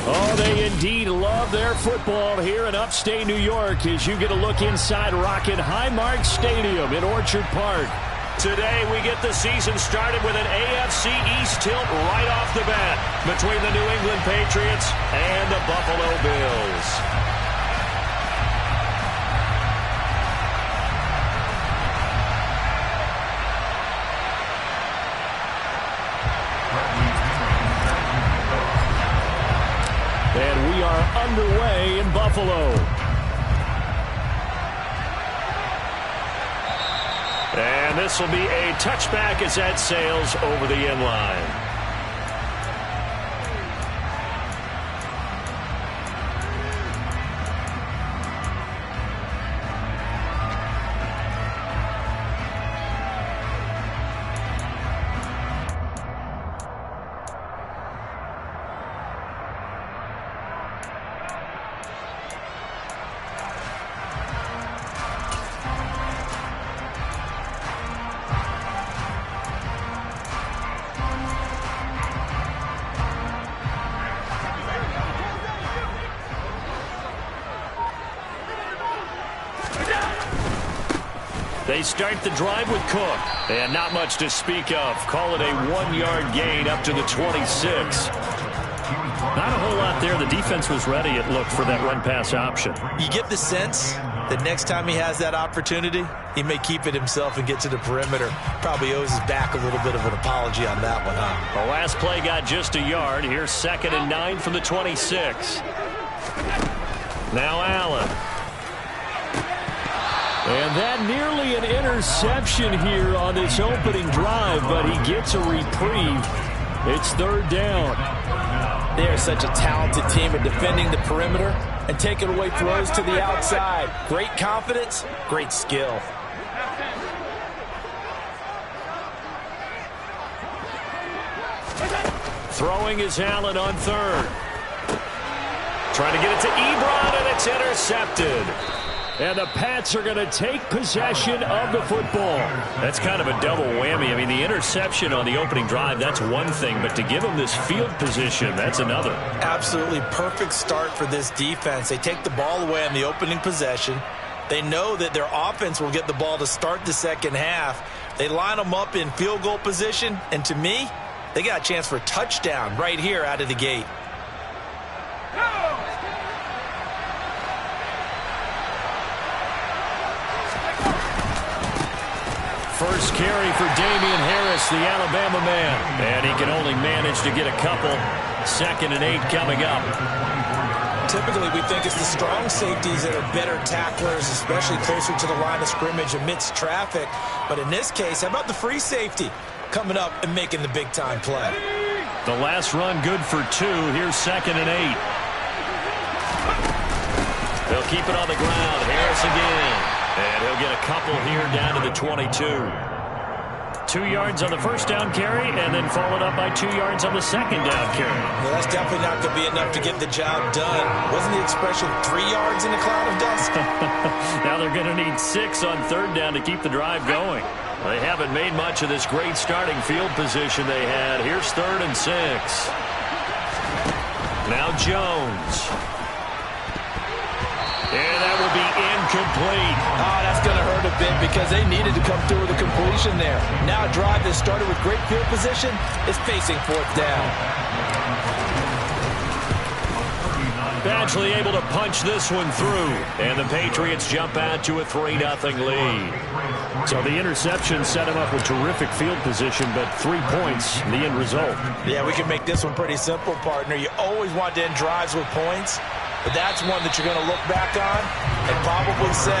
Oh, they indeed love their football here in upstate New York as you get a look inside Rocket Highmark Stadium in Orchard Park. Today we get the season started with an AFC East tilt right off the bat between the New England Patriots and the Buffalo Bills. And we are underway in Buffalo. And this will be a touchback as that sails over the end line. They start the drive with Cook. And not much to speak of. Call it a 1-yard gain up to the 26. Not a whole lot there. The defense was ready, it looked, for that run-pass option. You get the sense that next time he has that opportunity, he may keep it himself and get to the perimeter. Probably owes his back a little bit of an apology on that one, huh? The last play got just a yard. Here's 2nd and 9 from the 26. Now Allen. And that nearly an interception here on this opening drive, but he gets a reprieve. It's 3rd down. They're such a talented team at defending the perimeter and taking away throws to the outside. Great confidence, great skill. Throwing is Allen on 3rd. Trying to get it to Ebron, and it's intercepted. And the Pats are going to take possession of the football. That's kind of a double whammy. I mean, the interception on the opening drive, that's one thing. But to give them this field position, that's another. Absolutely perfect start for this defense. They take the ball away on the opening possession. They know that their offense will get the ball to start the second half. They line them up in field goal position. And to me, they got a chance for a touchdown right here out of the gate. First carry for Damian Harris, the Alabama man. And he can only manage to get a couple. 2nd and 8 coming up. Typically, we think it's the strong safeties that are better tacklers, especially closer to the line of scrimmage amidst traffic. But in this case, how about the free safety coming up and making the big-time play? The last run good for 2. Here's 2nd and 8. They'll keep it on the ground. Harris again. And he'll get a couple here down to the 22. 2 yards on the first down carry, and then followed up by 2 yards on the second down carry. Well, that's definitely not going to be enough to get the job done. Wasn't the expression 3 yards in a cloud of dust? Now they're going to need 6 on 3rd down to keep the drive going. They haven't made much of this great starting field position they had. Here's 3rd and 6. Now Jones. And that will be incomplete. Oh, that's going to hurt a bit because they needed to come through with a completion there. Now a drive that started with great field position is facing 4th down. Badgley able to punch this one through. And the Patriots jump out to a 3-0 lead. So the interception set him up with terrific field position, but 3 points, the end result. Yeah, we can make this one pretty simple, partner. You always want to end drives with points. But that's one that you're going to look back on and probably say,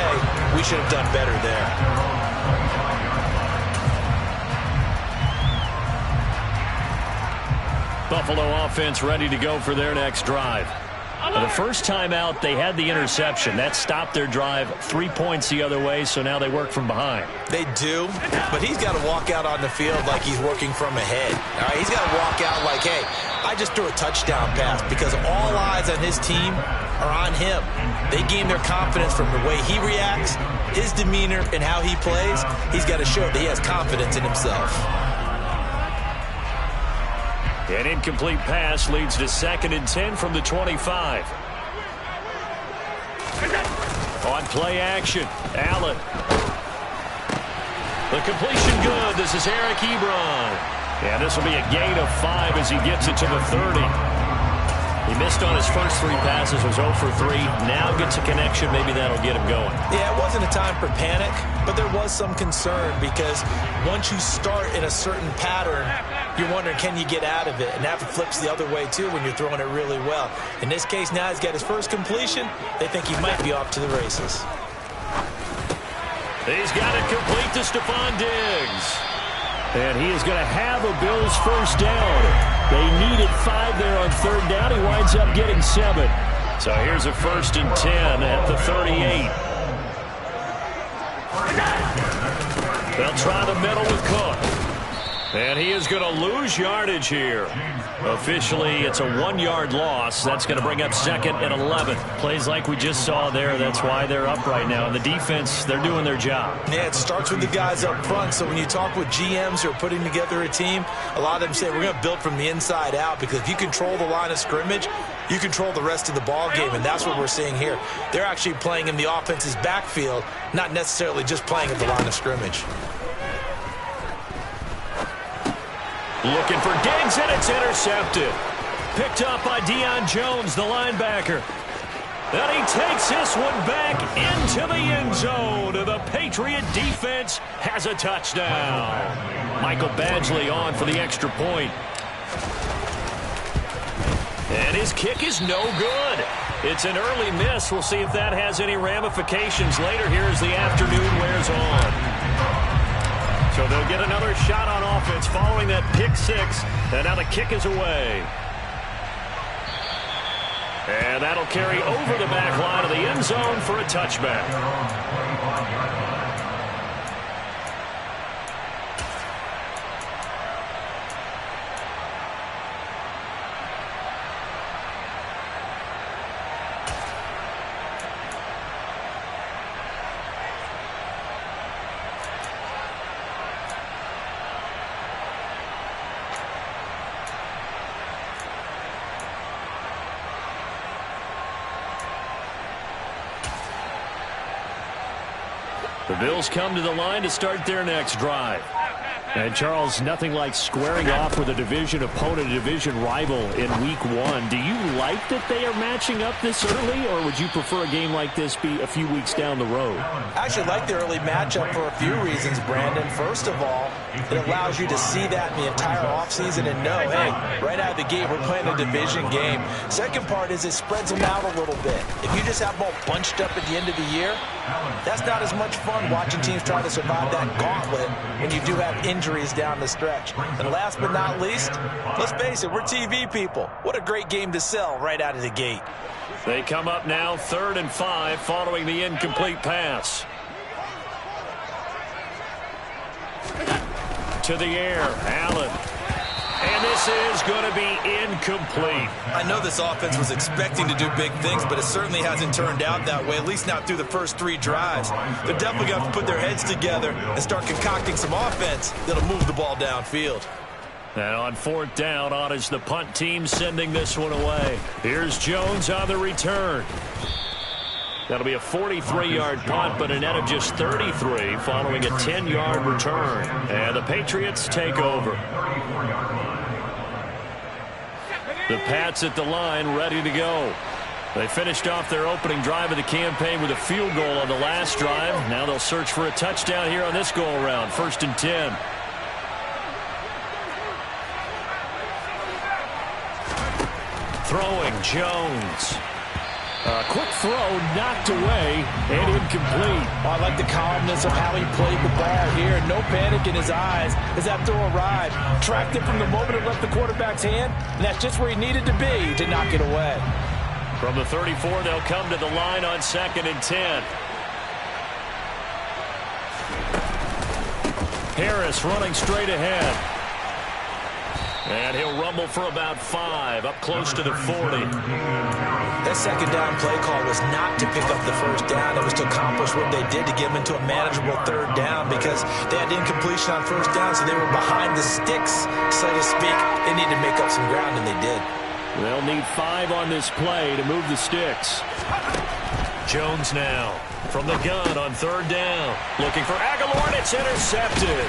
we should have done better there. Buffalo offense ready to go for their next drive. The first time out, they had the interception. That stopped their drive. 3 points the other way, so now they work from behind. They do, but he's got to walk out on the field like he's working from ahead. All right, he's got to walk out like, hey, I just threw a touchdown pass because all eyes on his team are on him. They gain their confidence from the way he reacts, his demeanor, and how he plays. He's got to show that he has confidence in himself. An incomplete pass leads to 2nd and 10 from the 25. On play action, Allen. The completion good. This is Eric Ebron. And this will be a gain of 5 as he gets it to the 30. He missed on his first 3 passes, was 0 for 3. Now gets a connection. Maybe that'll get him going. Yeah, it wasn't a time for panic, but there was some concern because once you start in a certain pattern, you're wondering, can you get out of it? And that flips the other way, too, when you're throwing it really well. In this case, now he's got his first completion. They think he might be off to the races. He's got it complete to Stephon Diggs. And he is going to have a Bills first down. They needed 5 there on 3rd down. He winds up getting 7. So here's a 1st and 10 at the 38. They'll try the middle with Cook. And he is going to lose yardage here. Officially, it's a 1-yard loss. That's going to bring up 2nd and 11. Plays like we just saw there. That's why they're up right now. And the defense, they're doing their job. Yeah, it starts with the guys up front. So when you talk with GMs who are putting together a team, a lot of them say we're going to build from the inside out, because if you control the line of scrimmage, you control the rest of the ball game, and that's what we're seeing here. They're actually playing in the offense's backfield, not necessarily just playing at the line of scrimmage. Looking for Diggs, and it's intercepted. Picked up by Deion Jones, the linebacker. And he takes this one back into the end zone. The Patriot defense has a touchdown. Michael Badgley on for the extra point. And his kick is no good. It's an early miss. We'll see if that has any ramifications later here as the afternoon wears on. So they'll get another shot on offense following that pick 6. And now the kick is away. And that'll carry over the back line of the end zone for a touchback. The Bills come to the line to start their next drive. And, Charles, nothing like squaring off with a division opponent, a division rival in Week 1. Do you like that they are matching up this early, or would you prefer a game like this be a few weeks down the road? I actually like the early matchup for a few reasons, Brandon. First of all, it allows you to see that in the entire offseason and know, hey, right out of the gate, we're playing a division game. Second part is it spreads them out a little bit. If you just have them all bunched up at the end of the year, that's not as much fun watching teams try to survive that gauntlet when you do have injuries down the stretch. And last but not least, let's face it, we're TV people. What a great game to sell right out of the gate. They come up now 3rd and 5 following the incomplete pass. To the air, Allen. And this is going to be incomplete. I know this offense was expecting to do big things, but it certainly hasn't turned out that way, at least not through the first 3 drives. They're definitely going to have to put their heads together and start concocting some offense that'll move the ball downfield. And on 4th down, on is the punt team sending this one away. Here's Jones on the return. That'll be a 43-yard punt, but a net of just 33 following a 10-yard return. And the Patriots take over. The Pats at the line, ready to go. They finished off their opening drive of the campaign with a field goal on the last drive. Now they'll search for a touchdown here on this go-around. 1st and 10. Throwing, Jones. A quick throw, knocked away, and incomplete. I like the calmness of how he played the ball here. No panic in his eyes as that throw arrived. Tracked it from the moment it left the quarterback's hand, and that's just where he needed to be to knock it away. From the 34, they'll come to the line on 2nd and 10. Harris running straight ahead. And he'll rumble for about 5, up close to the 40. That second down play call was not to pick up the first down. It was to accomplish what they did to get them into a manageable third down because they had incompletion on first down, so they were behind the sticks, so to speak. They needed to make up some ground, and they did. They'll need 5 on this play to move the sticks. Jones now from the gun on third down. Looking for Aguilar, and it's intercepted.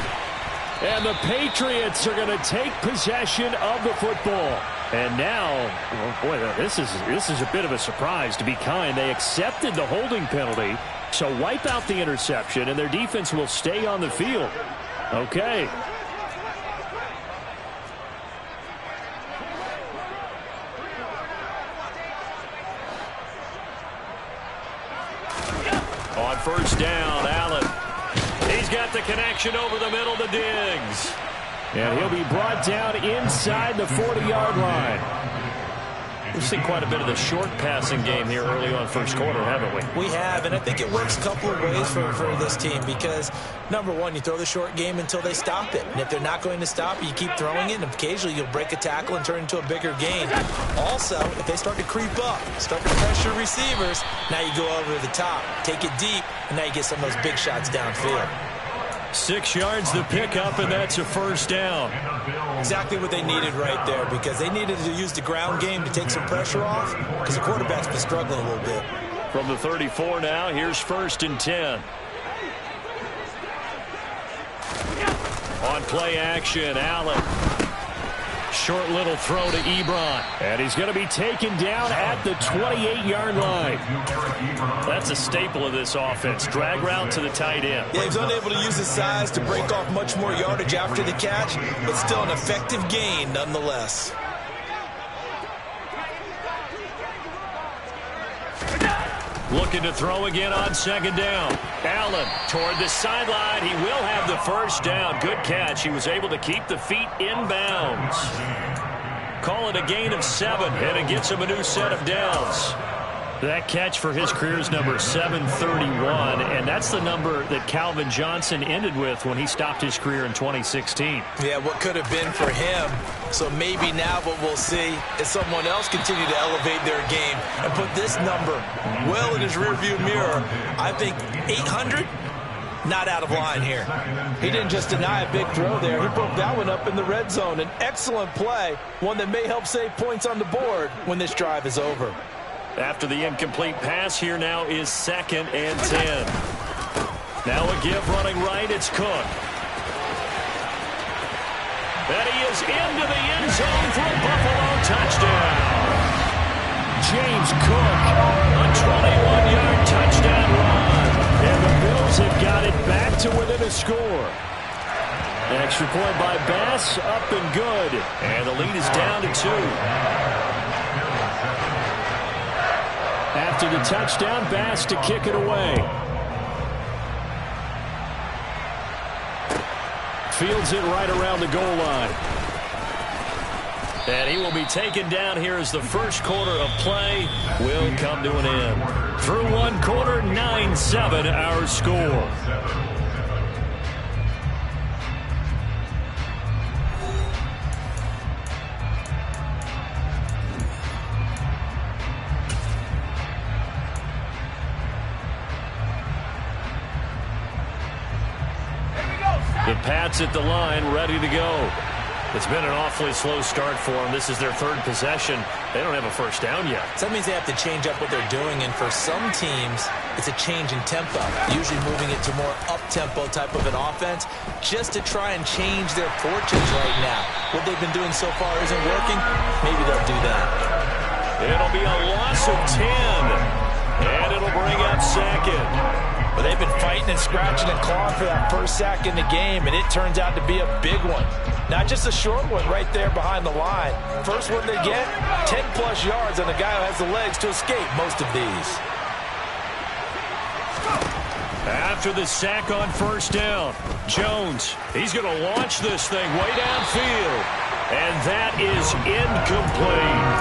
And the Patriots are going to take possession of the football. And now, oh boy, this is a bit of a surprise, to be kind. They accepted the holding penalty, so wipe out the interception, and their defense will stay on the field. Okay. On first down, Allen. He's got the connection over the middle to Diggs. And he'll be brought down inside the 40-yard line. We've seen quite a bit of the short passing game here early on first quarter, haven't we? We have, and I think it works a couple of ways for this team because, number one, you throw the short game until they stop it. And if they're not going to stop it, you keep throwing it, and occasionally you'll break a tackle and turn into a bigger gain. Also, if they start to creep up, start to pressure receivers, now you go over the top, take it deep, and now you get some of those big shots downfield. 6 yards the pickup, and that's a first down. Exactly what they needed right there because they needed to use the ground game to take some pressure off because the quarterback's been struggling a little bit. From the 34 now, here's 1st and 10. On play action, Allen. Short little throw to Ebron. And he's going to be taken down at the 28-yard line. That's a staple of this offense. Drag route to the tight end. Yeah, he's unable to use his size to break off much more yardage after the catch, but still an effective gain nonetheless. Looking to throw again on second down. Allen toward the sideline. He will have the first down. Good catch. He was able to keep the feet in bounds. Call it a gain of 7, and it gets him a new set of downs. That catch for his career is number 731, and that's the number that Calvin Johnson ended with when he stopped his career in 2016. Yeah, what could have been for him. So maybe now what we'll see is someone else continue to elevate their game and put this number well in his rearview mirror. I think 800, not out of line here. He didn't just deny a big throw there. He broke that one up in the red zone. An excellent play, one that may help save points on the board when this drive is over. After the incomplete pass, here now is 2nd and 10. Now a give running right, it's Cook. And he is into the end zone for a Buffalo touchdown. James Cook, a 21-yard touchdown run. And the Bills have got it back to within a score. Extra point by Bass, up and good. And the lead is down to 2. After the touchdown, Bass to kick it away. Fields it right around the goal line. And he will be taken down here as the first quarter of play will come to an end. Through one quarter, 9-7 our score. The Pats at the line, ready to go. It's been an awfully slow start for them. This is their 3rd possession. They don't have a first down yet. So that means they have to change up what they're doing, and for some teams, it's a change in tempo, usually moving it to more up-tempo type of an offense, just to try and change their fortunes right now. What they've been doing so far isn't working. Maybe they'll do that. It'll be a loss of 10, and it'll bring up 2nd. But they've been fighting and scratching and clawing for that first sack in the game, and it turns out to be a big one. Not just a short one right there behind the line. First one they get, 10-plus yards on a guy who has the legs to escape most of these. After the sack on first down, Jones, he's going to launch this thing way downfield. And that is incomplete.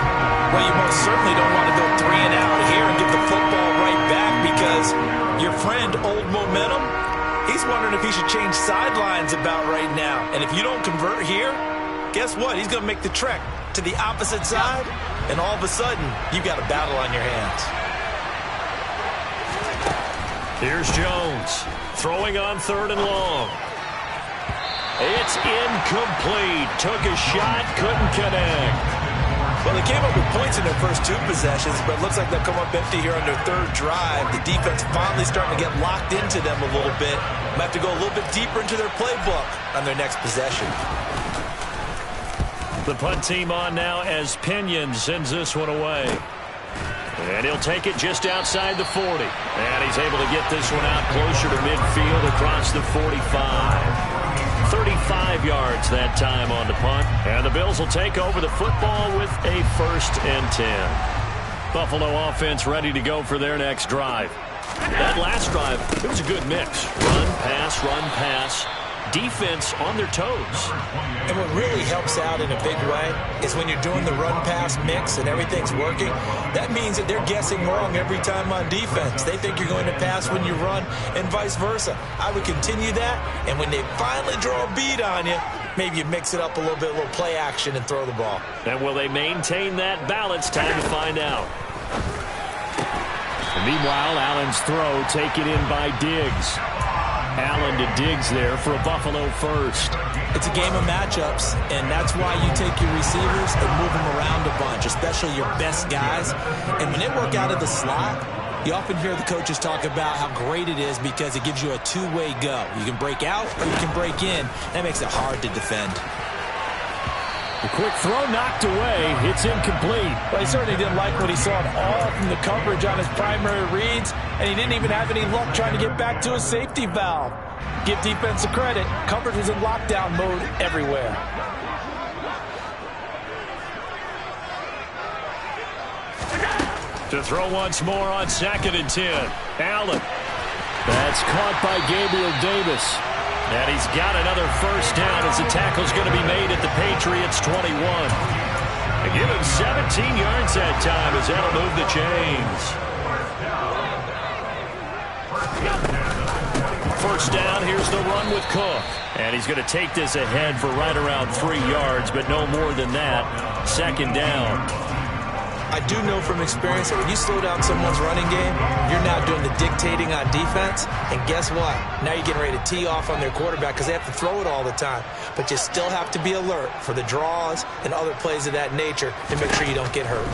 Well, you most certainly don't want to go 3 and out here and get the football right back because your friend, Old Momentum, he's wondering if he should change sidelines about right now. And if you don't convert here, guess what? He's going to make the trek to the opposite side, and all of a sudden, you've got a battle on your hands. Here's Jones, throwing on 3rd and long. It's incomplete. Took a shot, couldn't connect. Well, they came up with points in their first 2 possessions, but it looks like they'll come up empty here on their 3rd drive. The defense finally starting to get locked into them a little bit. Might have to go a little bit deeper into their playbook on their next possession. The punt team on now as Pinion sends this one away. And he'll take it just outside the 40. And he's able to get this one out closer to midfield across the 45. 35 yards that time on the punt. And the Bills will take over the football with a 1st and 10. Buffalo offense ready to go for their next drive. That last drive, it was a good mix. Run, pass, defense on their toes. And what really helps out in a big way is when you're doing the run-pass mix and everything's working, that means that they're guessing wrong every time on defense. They think you're going to pass when you run and vice versa. I would continue that, and when they finally draw a bead on you, maybe you mix it up a little bit, a little play action and throw the ball. And will they maintain that balance? Time to find out. And meanwhile, Allen's throw taken in by Diggs. Allen to Diggs there for a Buffalo first. It's a game of matchups, and that's why you take your receivers and move them around a bunch, especially your best guys. And when they work out of the slot, you often hear the coaches talk about how great it is because it gives you a two-way go. You can break out or you can break in. That makes it hard to defend. The quick throw knocked away. It's incomplete. Well, he certainly didn't like what he saw at all from the coverage on his primary reads, and he didn't even have any luck trying to get back to his safety valve. Give defense credit. Coverage was in lockdown mode everywhere. To throw once more on 2nd and 10. Allen. That's caught by Gabriel Davis. And he's got another first down as the tackle's going to be made at the Patriots' 21. They give him 17 yards that time as that'll move the chains. First down, here's the run with Cook. And he's going to take this ahead for right around 3 yards, but no more than that. 2nd down. I do know from experience that when you slow down someone's running game, you're now doing the dictating on defense. And guess what? Now you're getting ready to tee off on their quarterback because they have to throw it all the time. But you still have to be alert for the draws and other plays of that nature to make sure you don't get hurt.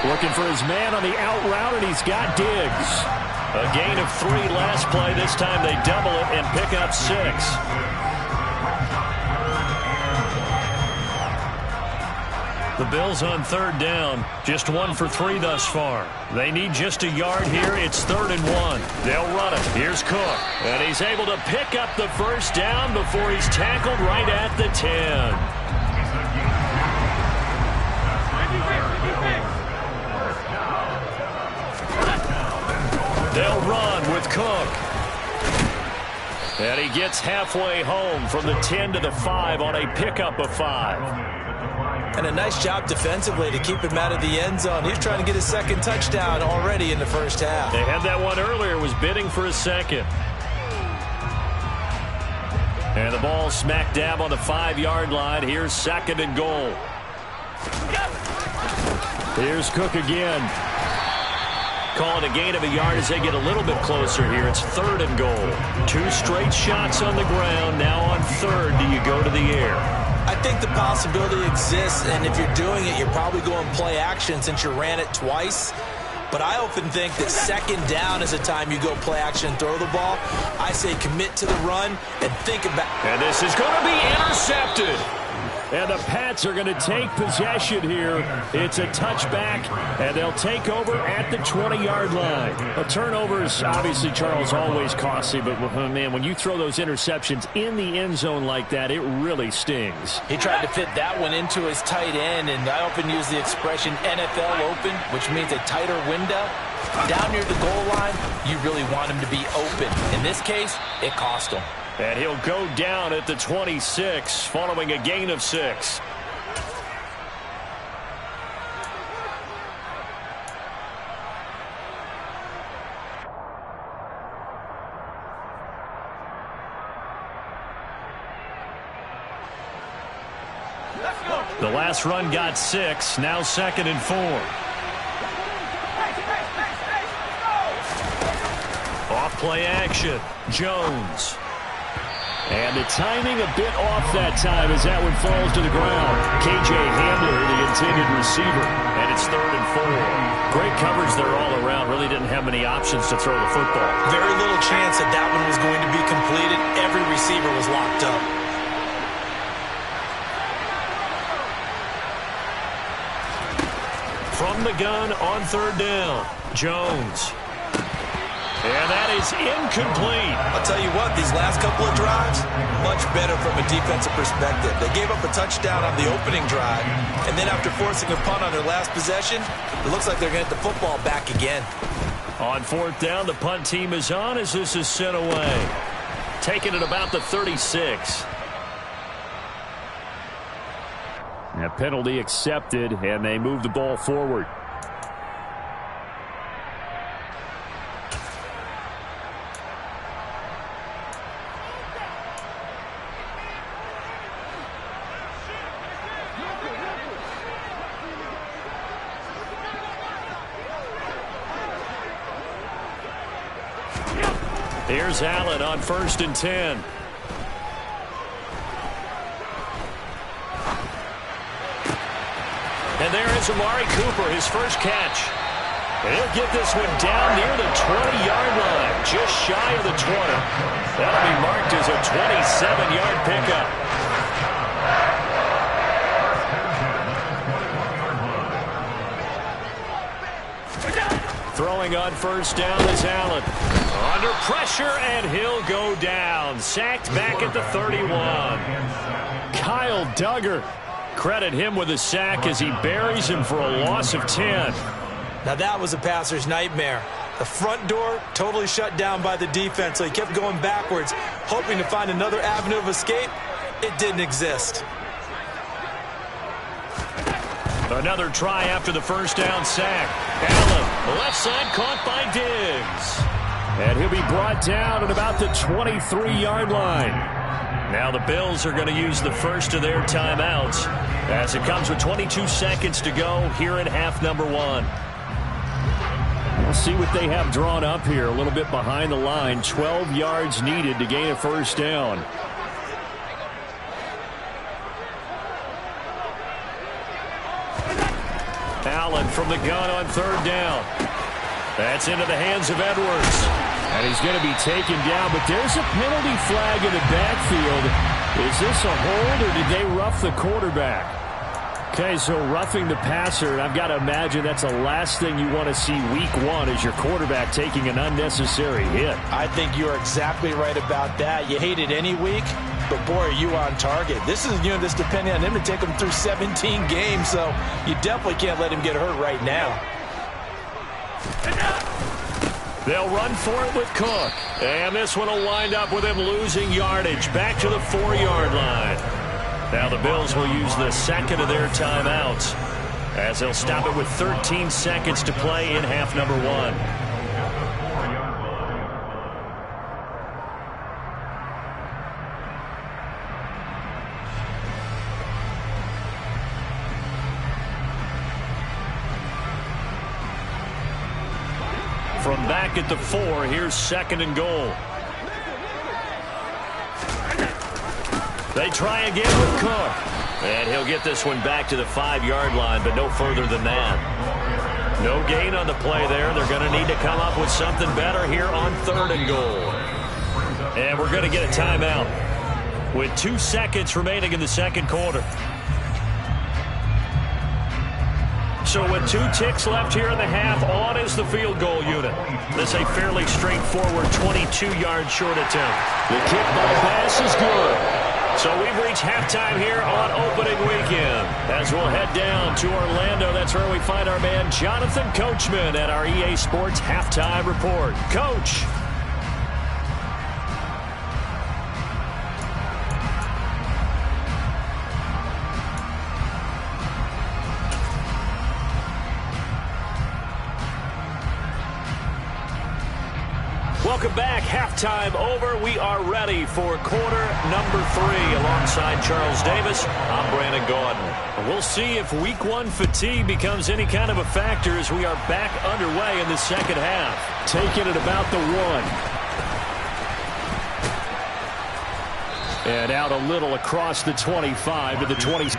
Looking for his man on the out route, and he's got Diggs. A gain of 3 last play. This time they double it and pick up 6. The Bills on 3rd down, just 1 for 3 thus far. They need just a yard here. It's 3rd and 1. They'll run it. Here's Cook. And he's able to pick up the first down before he's tackled right at the 10. They'll run with Cook. And he gets halfway home from the 10 to the 5 on a pickup of 5. And a nice job defensively to keep him out of the end zone. He's trying to get his 2nd touchdown already in the first half. They had that one earlier, was bidding for his 2nd. And the ball smack dab on the 5-yard line. Here's 2nd and goal. Here's Cook again. Call it a gain of a yard as they get a little bit closer here. It's 3rd and goal. 2 straight shots on the ground. Now on 3rd, do you go to the air? I think the possibility exists, and if you're doing it, you're probably going play action since you ran it twice. But I often think that 2nd down is the time you go play action and throw the ball. I say commit to the run and think about... And this is going to be intercepted. And the Pats are going to take possession here. It's a touchback, and they'll take over at the 20-yard line. A turnover is obviously, Charles, always costly, but, man, when you throw those interceptions in the end zone like that, it really stings. He tried to fit that one into his tight end, and I often use the expression NFL open, which means a tighter window. Down near the goal line, you really want him to be open. In this case, it cost him. And he'll go down at the 26 following a gain of 6. The last run got 6. Now 2nd and 4. Off play action. Jones. And the timing a bit off that time as that one falls to the ground. K.J. Hamler, the intended receiver. And it's 3rd and 4. Great coverage there all around. Really didn't have many options to throw the football. Very little chance that that one was going to be completed. Every receiver was locked up. From the gun on 3rd down. Jones. And that is incomplete. I'll tell you what, these last couple of drives, much better from a defensive perspective. They gave up a touchdown on the opening drive, and then after forcing a punt on their last possession, it looks like they're going to get the football back again. On 4th down, the punt team is on as this is sent away. Taking it about the 36. A penalty accepted, and they move the ball forward. Here's Allen on 1st and 10. And there is Amari Cooper, his first catch. And he'll get this one down near the 20-yard line, just shy of the 20. That'll be marked as a 27-yard pickup. Throwing on 1st down is Allen. Under pressure, and he'll go down. Sacked back at the 31. Kyle Duggar. Credit him with a sack as he buries him for a loss of 10. Now that was a passer's nightmare. The front door totally shut down by the defense, so he kept going backwards, hoping to find another avenue of escape. It didn't exist. Another try after the 1st down sack. Allen, left side caught by Diggs. And he'll be brought down at about the 23-yard line. Now the Bills are going to use the first of their timeouts as it comes with 22 seconds to go here in half number 1. We'll see what they have drawn up here. A little bit behind the line. 12 yards needed to gain a 1st down. Allen from the gun on 3rd down. That's into the hands of Edwards. And he's going to be taken down, but there's a penalty flag in the backfield. Is this a hold, or did they rough the quarterback? Okay, so roughing the passer, and I've got to imagine that's the last thing you want to see week 1 is your quarterback taking an unnecessary hit. I think you're exactly right about that. You hate it any week, but boy, are you on target. This is a unit that's depending on him to take him through 17 games, so you definitely can't let him get hurt right now. They'll run for it with Cook. And this one will wind up with him losing yardage back to the 4-yard line. Now the Bills will use the second of their timeouts as they'll stop it with 13 seconds to play in half number 1. From back at the 4, here's 2nd and goal. They try again with Cook. And he'll get this one back to the 5-yard line, but no further than that. No gain on the play there. They're going to need to come up with something better here on 3rd and goal. And we're going to get a timeout with 2 seconds remaining in the second quarter. So with 2 ticks left here in the half, on is the field goal unit. This is a fairly straightforward 22-yard short attempt. The kick by pass is good. So we've reached halftime here on opening weekend. As we'll head down to Orlando, that's where we find our man Jonathan Coachman at our EA Sports Halftime Report. Coach. Welcome back. Halftime over. We are ready for quarter number 3. Alongside Charles Davis, I'm Brandon Gaudin. We'll see if week 1 fatigue becomes any kind of a factor as we are back underway in the second half. Taking it about the 1. And out a little across the 25 to the 20.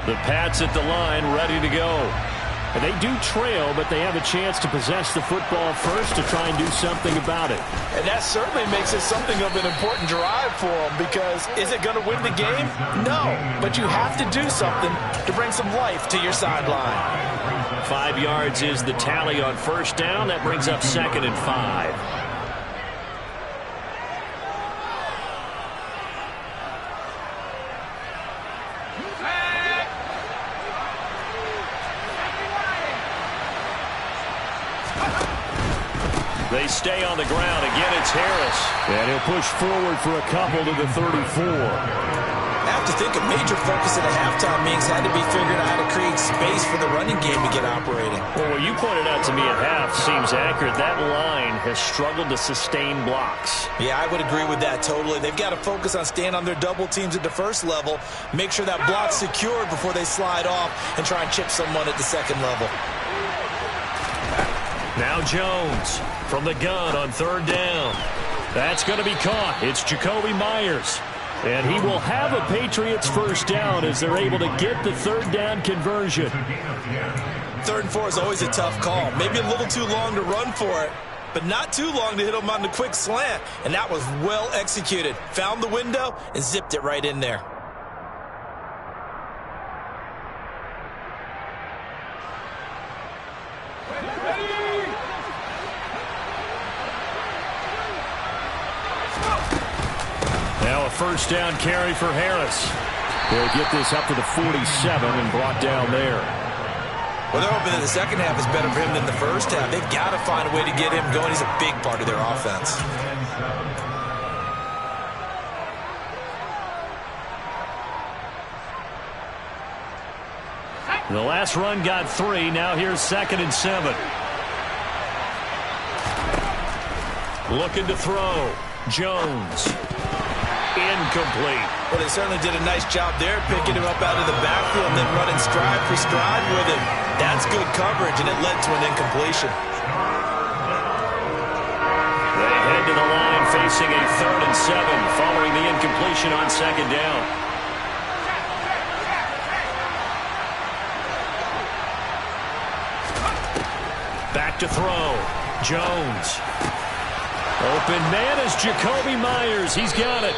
The Pats at the line, ready to go. And they do trail, but they have a chance to possess the football first to try and do something about it. And that certainly makes it something of an important drive for them, because is it going to win the game? No, but you have to do something to bring some life to your sideline. 5 yards is the tally on first down. That brings up 2nd and 5. They stay on the ground. Again, it's Harris. And he'll push forward for a couple to the 34. I have to think a major focus at a halftime meetings had to be figuring out how to create space for the running game to get operating. Well, what you pointed out to me at half seems accurate. That line has struggled to sustain blocks. Yeah, I would agree with that totally. They've got to focus on staying on their double teams at the first level, make sure that block's secured before they slide off and try and chip someone at the second level. Now Jones from the gun on 3rd down. That's going to be caught. It's Jacoby Myers. And he will have a Patriots first down as they're able to get the 3rd down conversion. 3rd and 4 is always a tough call. Maybe a little too long to run for it, but not too long to hit him on the quick slant. And that was well executed. Found the window and zipped it right in there. Now a first down carry for Harris. They'll get this up to the 47 and brought down there. Well, they're hoping that the second half is better for him than the first half. They've got to find a way to get him going. He's a big part of their offense. The last run got 3. Now here's 2nd and 7. Looking to throw. Jones. Incomplete. Well, they certainly did a nice job there, picking him up out of the backfield and then running stride for stride with him. That's good coverage, and it led to an incompletion. They head to the line facing a 3rd and 7 following the incompletion on 2nd down. Back to throw. Jones. Open man is Jacoby Myers. He's got it.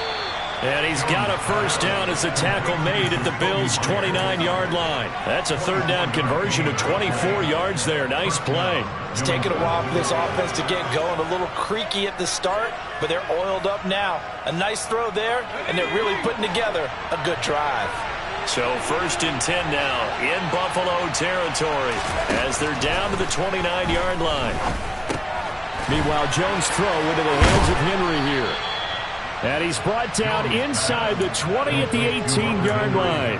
And he's got a first down as the tackle made at the Bills' 29-yard line. That's a third down conversion of 24 yards there. Nice play. It's taken a while for this offense to get going. A little creaky at the start, but they're oiled up now. A nice throw there, and they're really putting together a good drive. So 1st and 10 now in Buffalo territory as they're down to the 29-yard line. Meanwhile, Jones' throw into the hands of Henry here. And he's brought down inside the 20 at the 18-yard line.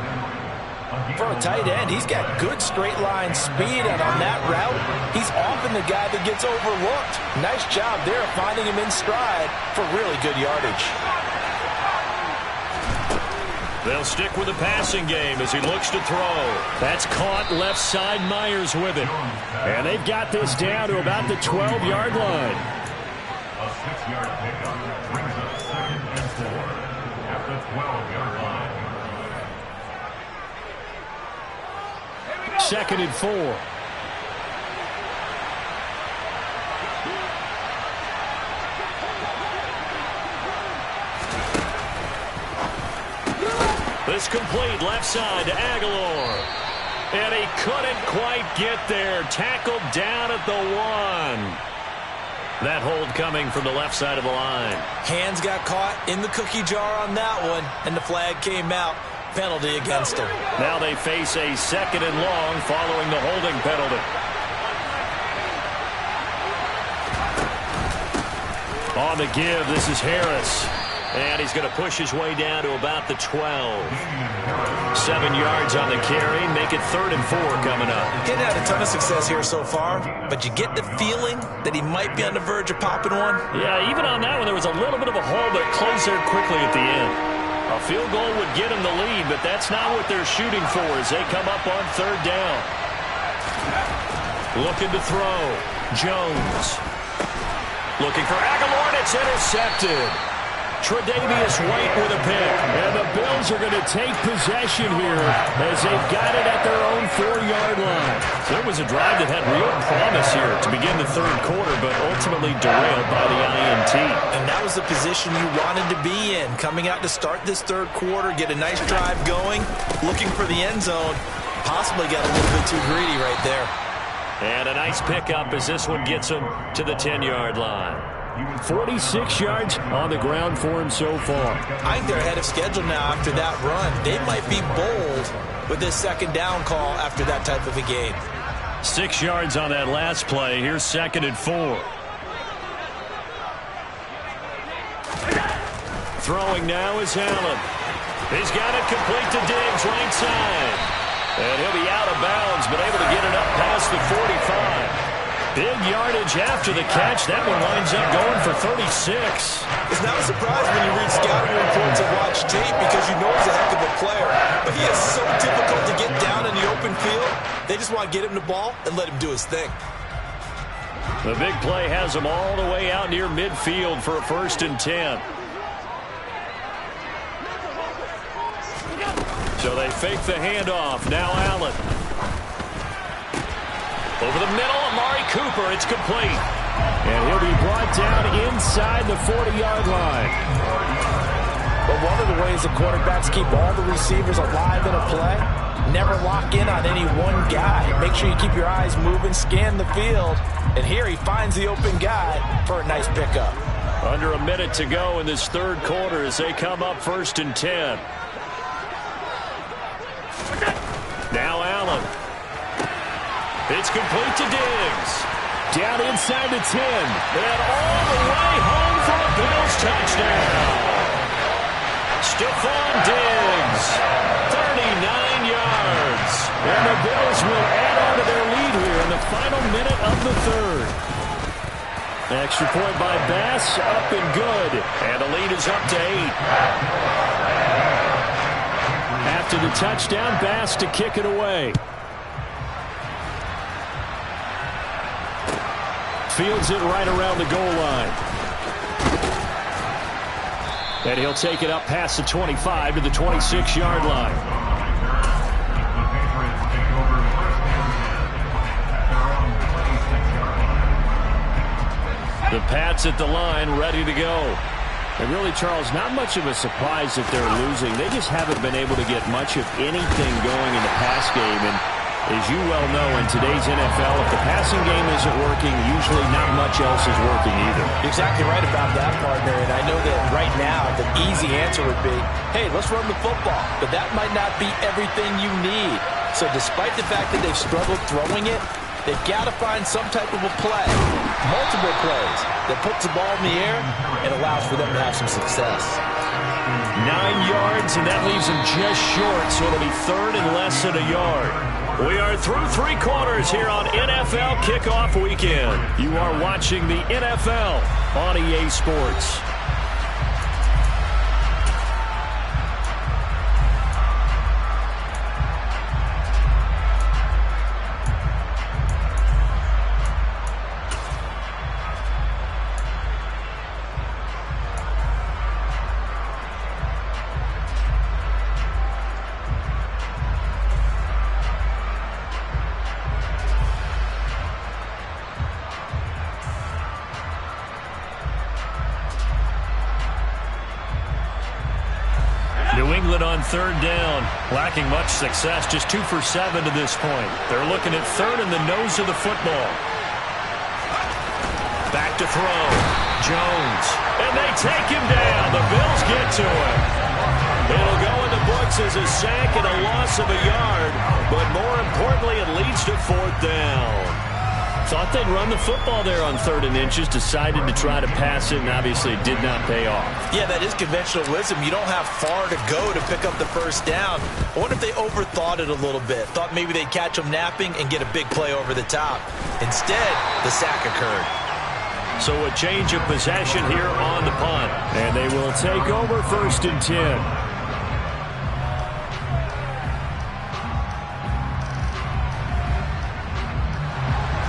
For a tight end, he's got good straight line speed, and on that route, he's often the guy that gets overlooked. Nice job there of finding him in stride for really good yardage. They'll stick with the passing game as he looks to throw. That's caught left side. Myers with it. And they've got this down to about the 12-yard line. A 6-yard pickup brings up 2nd and 4 at the 12-yard line. 2nd and 4. This complete left side to Aguilar. And he couldn't quite get there. Tackled down at the 1. That hold coming from the left side of the line. Hands got caught in the cookie jar on that one, and the flag came out. Penalty against him. Now they face a 2nd and long following the holding penalty. On the give, this is Harris. And he's going to push his way down to about the 12. 7 yards on the carry. Make it 3rd and 4 coming up. He hadn't had a ton of success here so far, but you get the feeling that he might be on the verge of popping one. Yeah, even on that one, there was a little bit of a hole, but it closed there quickly at the end. A field goal would get him the lead, but that's not what they're shooting for as they come up on 3rd down. Looking to throw. Jones. Looking for Aguilar, and it's intercepted. Tre'Davious White with a pick. And the Bills are going to take possession here as they've got it at their own 4-yard line. There was a drive that had real promise here to begin the 3rd quarter, but ultimately derailed by the INT. And that was the position you wanted to be in. Coming out to start this 3rd quarter, get a nice drive going, looking for the end zone. Possibly got a little bit too greedy right there. And a nice pickup as this one gets him to the 10-yard line. 46 yards on the ground for him so far. I think they're ahead of schedule now after that run. They might be bold with this 2nd down call after that type of a game. 6 yards on that last play. Here's 2nd and 4. Throwing now is Allen. He's got it complete to Diggs, right side. And he'll be out of bounds, but able to get it up past the 45. Big yardage after the catch. That one winds up going for 36. It's not a surprise when you read scouting reports and watch tape because you know he's a heck of a player. But he is so difficult to get down in the open field. They just want to get him the ball and let him do his thing. The big play has him all the way out near midfield for a 1st and 10. So they fake the handoff. Now Allen. Over the middle, Amari Cooper. It's complete. And he'll be brought down inside the 40-yard line. But one of the ways the quarterbacks keep all the receivers alive in a play, never lock in on any one guy. Make sure you keep your eyes moving, scan the field. And here he finds the open guy for a nice pickup. Under a minute to go in this 3rd quarter as they come up 1st and 10. Now Allen. It's complete to Diggs. Down inside the 10. And all the way home for a Bills touchdown. Stephon Diggs, 39 yards. And the Bills will add on to their lead here in the final minute of the 3rd. Extra point by Bass, up and good. And the lead is up to 8. After the touchdown, Bass to kick it away. Fields it right around the goal line. And he'll take it up past the 25 to the 26-yard line. The Pats at the line, ready to go. And really, Charles, not much of a surprise that they're losing. They just haven't been able to get much of anything going in the pass game. And as you well know, in today's NFL, if the passing game isn't working, usually not much else is working either. You're exactly right about that, partner. And I know that right now the easy answer would be, hey, let's run the football. But that might not be everything you need. So despite the fact that they've struggled throwing it, they've got to find some type of a play, multiple plays, that puts the ball in the air and allows for them to have some success. 9 yards, and that leaves them just short, so it'll be third and less than a yard. We are through 3 quarters here on NFL Kickoff Weekend. You are watching the NFL on EA Sports. New England on third down, lacking much success, just 2 for 7 to this point. They're looking at third in the nose of the football. Back to throw, Jones, and they take him down. The Bills get to him. It'll go in the books as a sack and a loss of a yard, but more importantly, it leads to 4th down. Thought they'd run the football there on 3rd and inches, decided to try to pass it, and obviously it did not pay off. Yeah, that is conventional wisdom. You don't have far to go to pick up the first down. I wonder if they overthought it a little bit. Thought maybe they'd catch them napping and get a big play over the top. Instead, the sack occurred. So a change of possession here on the punt. And they will take over 1st and 10.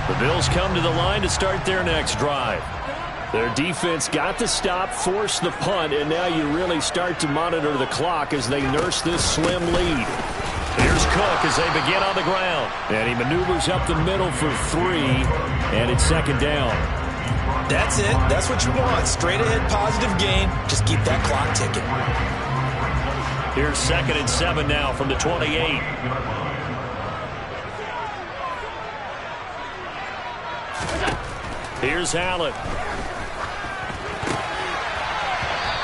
The Bills come to the line to start their next drive. Their defense got the stop, forced the punt, and now you really start to monitor the clock as they nurse this slim lead. Here's Cook as they begin on the ground. And he maneuvers up the middle for 3, and it's 2nd down. That's it. That's what you want. Straight ahead positive gain. Just keep that clock ticking. Here's 2nd and 7 now from the 28. Here's Allen.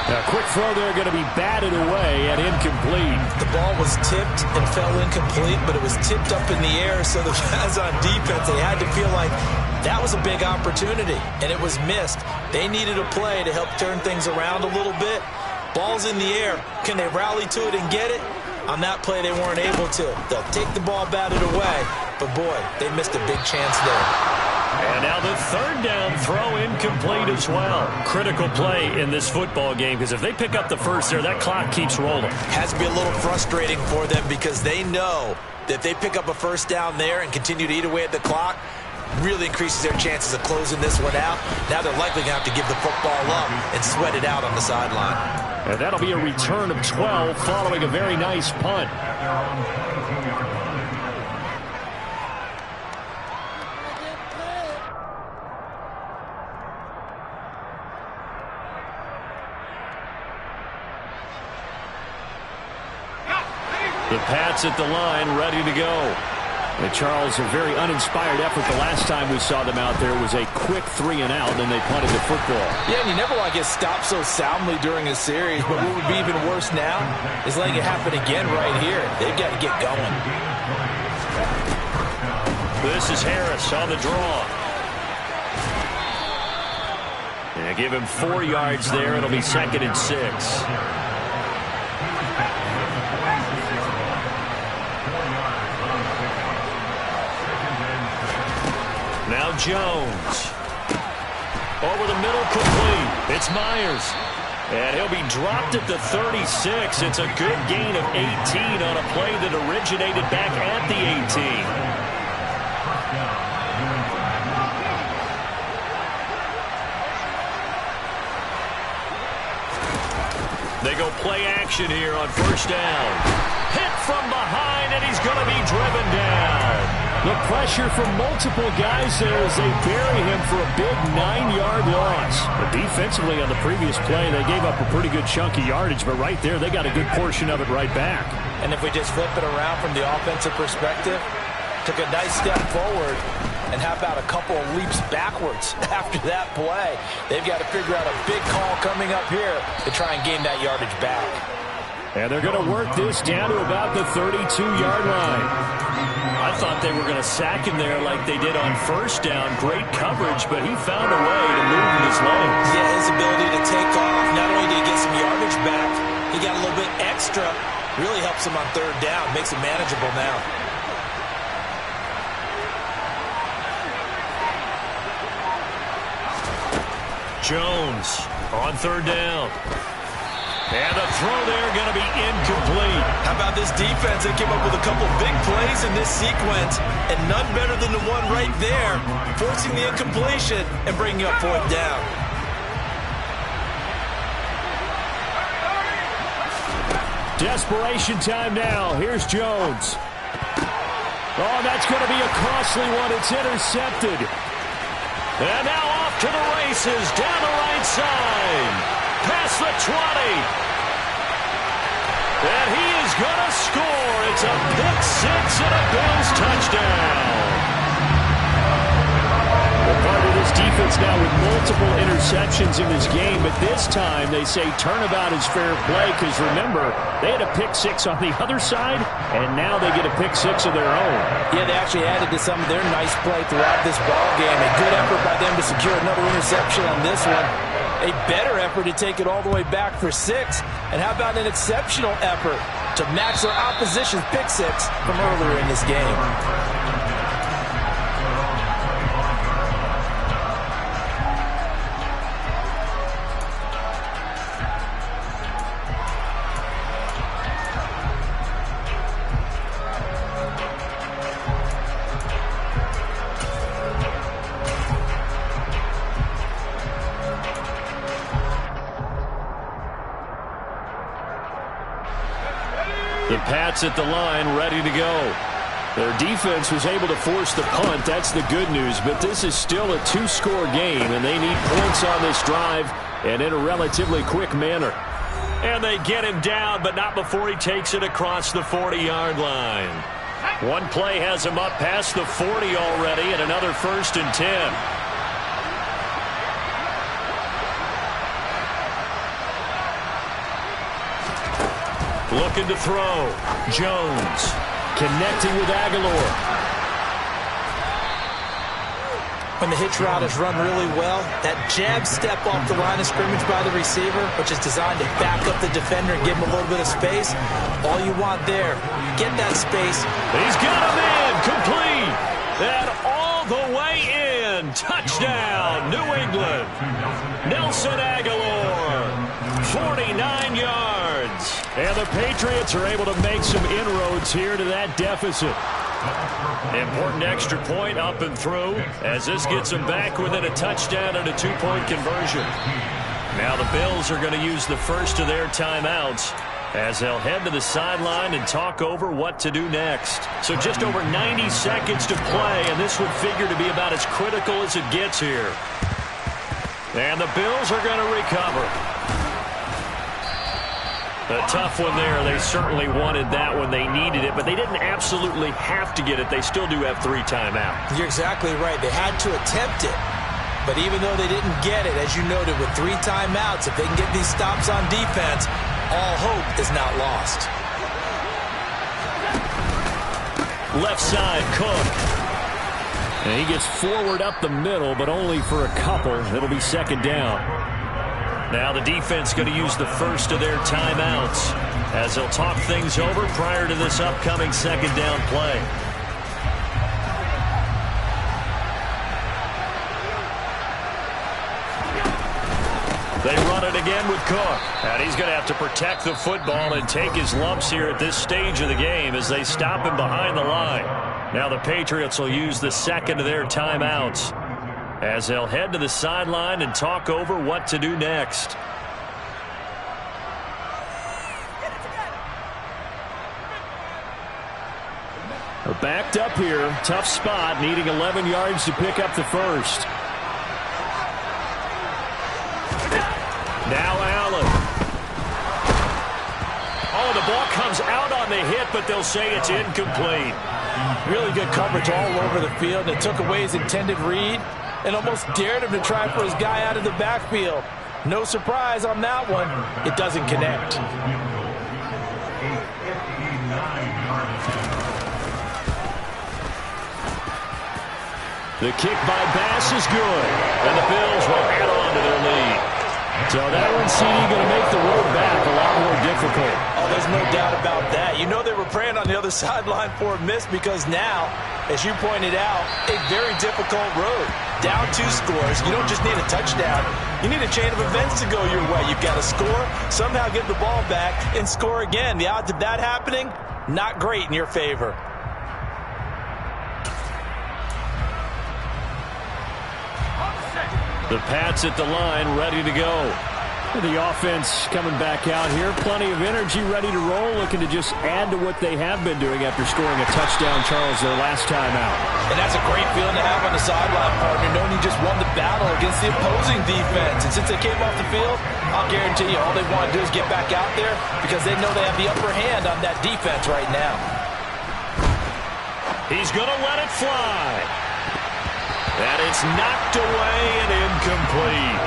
A quick throw there going to be batted away and incomplete. The ball was tipped and fell incomplete, but it was tipped up in the air, so the guys on defense, they had to feel like that was a big opportunity, and it was missed. They needed a play to help turn things around a little bit. Ball's in the air. Can they rally to it and get it? On that play, they weren't able to. They'll take the ball batted away, but boy, they missed a big chance there. And now the 3rd down throw incomplete as well. Critical play in this football game, because if they pick up the first there, that clock keeps rolling. Has to be a little frustrating for them because they know that if they pick up a first down there and continue to eat away at the clock, really increases their chances of closing this one out. Now they're likely going to have to give the football up and sweat it out on the sideline. And that'll be a return of 12 following a very nice punt. The Pats at the line, ready to go. And Charles, a very uninspired effort the last time we saw them out there was a quick 3 and out, and they punted the football. Yeah, and you never want to get stopped so soundly during a series, but what would be even worse now is letting it happen again right here. They've got to get going. This is Harris on the draw. And give him 4 yards there. It'll be 2nd and 6. Now Jones. Over the middle, complete. It's Myers. And he'll be dropped at the 36. It's a good gain of 18 on a play that originated back at the 18. They go play action here on 1st down. Hit from behind, and he's going to be driven down. The pressure from multiple guys there as they bury him for a big 9-yard loss. But defensively on the previous play, they gave up a pretty good chunk of yardage, but right there, they got a good portion of it right back. And if we just flip it around from the offensive perspective, took a nice step forward, and how about a couple of leaps backwards after that play? They've got to figure out a big call coming up here to try and gain that yardage back. And they're going to work this down to about the 32-yard line. I thought they were going to sack him there like they did on first down. Great coverage, but he found a way to move with his legs. Yeah, his ability to take off, not only did he get some yardage back, he got a little bit extra. Really helps him on third down, makes it manageable now. Jones on third down. And the throw there going to be incomplete. How about this defense? They came up with a couple big plays in this sequence, and none better than the one right there, forcing the incompletion and bringing up fourth down. Desperation time now. Here's Jones. Oh, that's going to be a costly one. It's intercepted. And now off to the races down the right side. Past the 20. And he is going to score. It's a pick six and a Bills touchdown. Well, part of this defense now with multiple interceptions in this game, but this time they say turnabout is fair play because, remember, they had a pick six on the other side, and now they get a pick six of their own. Yeah, they actually added to some of their nice play throughout this ball game. A good effort by them to secure another interception on this one. A better effort to take it all the way back for 6. And how about an exceptional effort to match their opposition's pick six from earlier in this game? The Pats at the line, ready to go. Their defense was able to force the punt. That's the good news. But this is still a 2-score game, and they need points on this drive and in a relatively quick manner. And they get him down, but not before he takes it across the 40-yard line. One play has him up past the 40 already, and another 1st and 10. Looking to throw. Jones connecting with Aguilar. When the hitch route is run really well, that jab step off the line of scrimmage by the receiver, which is designed to back up the defender and give him a little bit of space, all you want there, get that space. He's got him in, complete, and all the way in. Touchdown, New England. Nelson Aguilar, 49 yards. And the Patriots are able to make some inroads here to that deficit. Important extra point up and through as this gets them back within a touchdown and a 2-point conversion. Now the Bills are going to use the first of their timeouts as they'll head to the sideline and talk over what to do next. So just over 90 seconds to play, and this would figure to be about as critical as it gets here. And the Bills are going to recover. A tough one there. They certainly wanted that one. They needed it, but they didn't absolutely have to get it. They still do have 3 timeouts. You're exactly right. They had to attempt it. But even though they didn't get it, as you noted, with 3 timeouts, if they can get these stops on defense, all hope is not lost. Left side, Cook. And he gets forward up the middle, but only for a couple. It'll be 2nd down. Now the defense going to use the first of their timeouts as they'll talk things over prior to this upcoming 2nd down play. They run it again with Cook. And he's going to have to protect the football and take his lumps here at this stage of the game as they stop him behind the line. Now the Patriots will use the 2nd of their timeouts as they'll head to the sideline and talk over what to do next. They're backed up here. Tough spot, needing 11 yards to pick up the first. Now Allen. Oh, the ball comes out on the hit, but they'll say it's incomplete. Really good coverage all over the field. It took away his intended read and almost dared him to try for his guy out of the backfield. No surprise on that one. It doesn't connect. The kick by Bass is good, and the Bills will add on to their lead. So that one, CD, going to make the road back a lot more difficult. Oh, there's no doubt about that. You know they were praying on the other sideline for a miss because now, as you pointed out, a very difficult road. Down 2 scores. You don't just need a touchdown. You need a chain of events to go your way. You've got to score, somehow get the ball back, and score again. The odds of that happening, not great in your favor. The Pats at the line, ready to go. The offense coming back out here. Plenty of energy, ready to roll, looking to just add to what they have been doing after scoring a touchdown, Charles, their last time out. And that's a great feeling to have on the sideline, partner, knowing you just won the battle against the opposing defense. And since they came off the field, I'll guarantee you all they want to do is get back out there because they know they have the upper hand on that defense right now. He's going to let it fly. And it's knocked away and incomplete.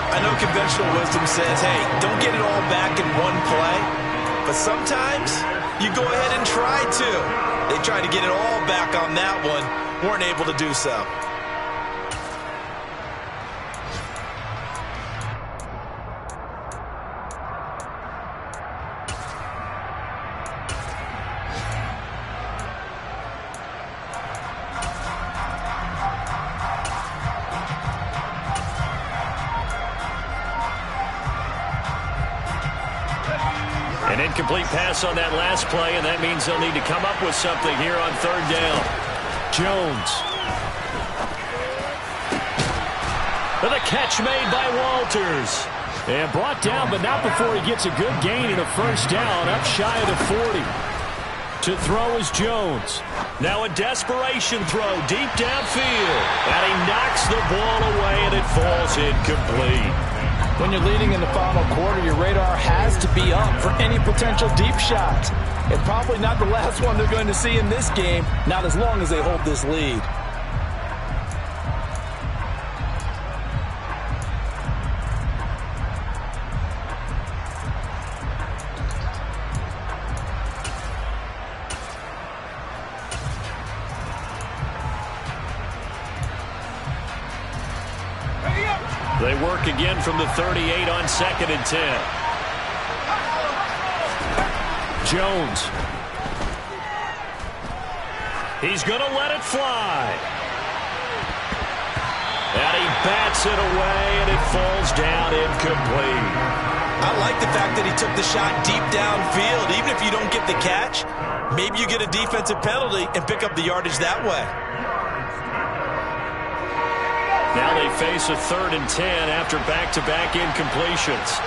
I know conventional wisdom says, hey, don't get it all back in one play. But sometimes you go ahead and try to. They tried to get it all back on that one. Weren't able to do so. An incomplete pass on that last play, and that means they'll need to come up with something here on 3rd down. Jones. And the catch made by Walters. And brought down, but not before he gets a good gain and a 1st down, up shy of the 40. To throw is Jones. Now a desperation throw deep downfield. And he knocks the ball away, and it falls incomplete. When you're leading in the final quarter, your radar has to be up for any potential deep shots. And probably not the last one they're going to see in this game, not as long as they hold this lead. They work again from the 38 on 2nd and 10. Jones. He's going to let it fly. And he bats it away, and it falls down incomplete. I like the fact that he took the shot deep downfield. Even if you don't get the catch, maybe you get a defensive penalty and pick up the yardage that way. Now they face a 3rd and 10 after back-to-back incompletions.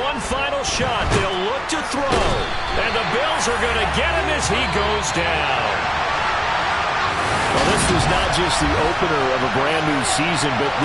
One final shot. They'll look to throw. And the Bills are going to get him as he goes down. Well, this was not just the opener of a brand new season, but this